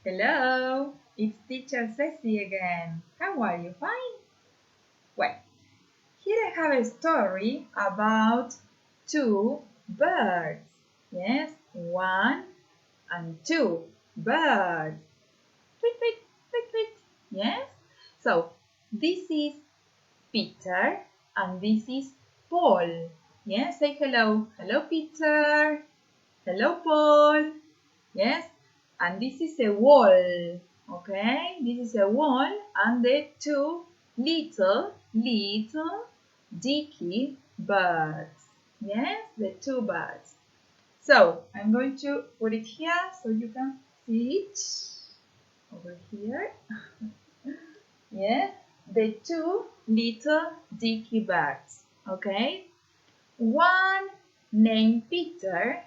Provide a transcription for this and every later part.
Hello, it's teacher Ceci again. How are you? Fine? Well, here I have a story about two birds. Yes, one and two birds. Tweet, tweet, tweet, tweet. Yes? So, this is Peter and this is Paul. Yes, say hello. Hello, Peter. Hello, Paul. Yes, and this is a wall. Okay, this is a wall, and the two little Dicky birds. Yes, the two birds. So I'm going to put it here so you can see it over here. Yes, the two little Dicky birds. Okay, one named Peter,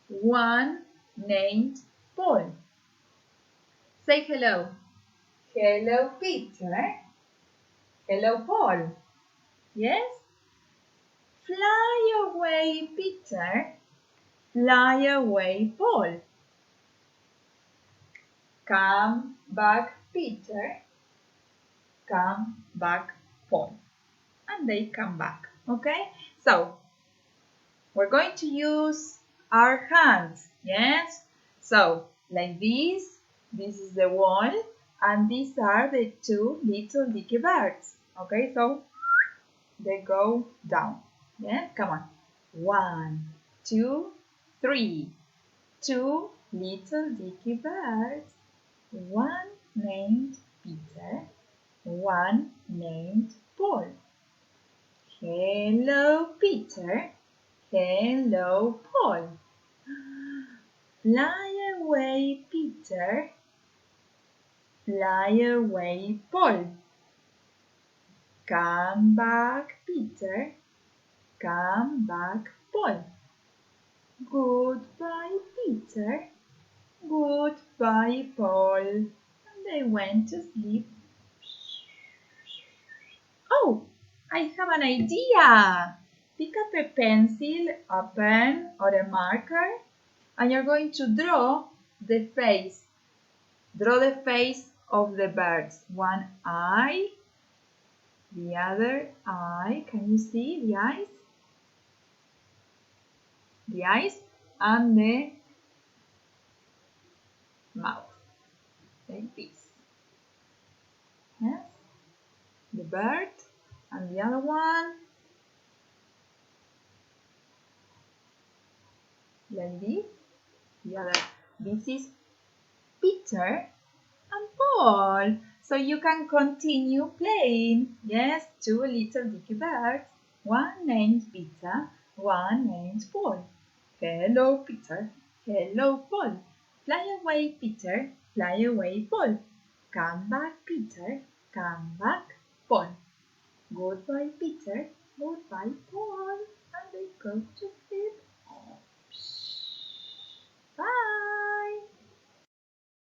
one named Paul. Say hello. Hello, Peter. Hello, Paul. Yes? Fly away, Peter. Fly away, Paul. Come back, Peter. Come back, Paul. And they come back. Okay? So, we're going to use our hands. Yes? So, like this. This is the wall. And these are the two little Dicky birds. Okay, so they go down. Yeah, come on. 1, 2, 3. Two little Dicky birds. One named Peter, one named Paul. Hello, Peter. Hello, Paul. Fly away, Peter. Fly away, Paul. Come back, Peter. Come back, Paul. Goodbye, Peter. Goodbye, Paul. And they went to sleep. Oh, I have an idea. Pick up a pencil, a pen, or a marker, and you're going to draw the face. Draw the face of the birds. One eye, the other eye. Can you see the eyes? The eyes and the mouth. Like this. Yes? The bird and the other one. Like this. The other. This is Peter and Paul. So you can continue playing. Yes, two little Dicky birds. One named Peter, one named Paul. Hello, Peter. Hello, Paul. Fly away, Peter. Fly away, Paul. Come back, Peter. Come back, Paul. Goodbye, Peter. Goodbye, Paul. And they go to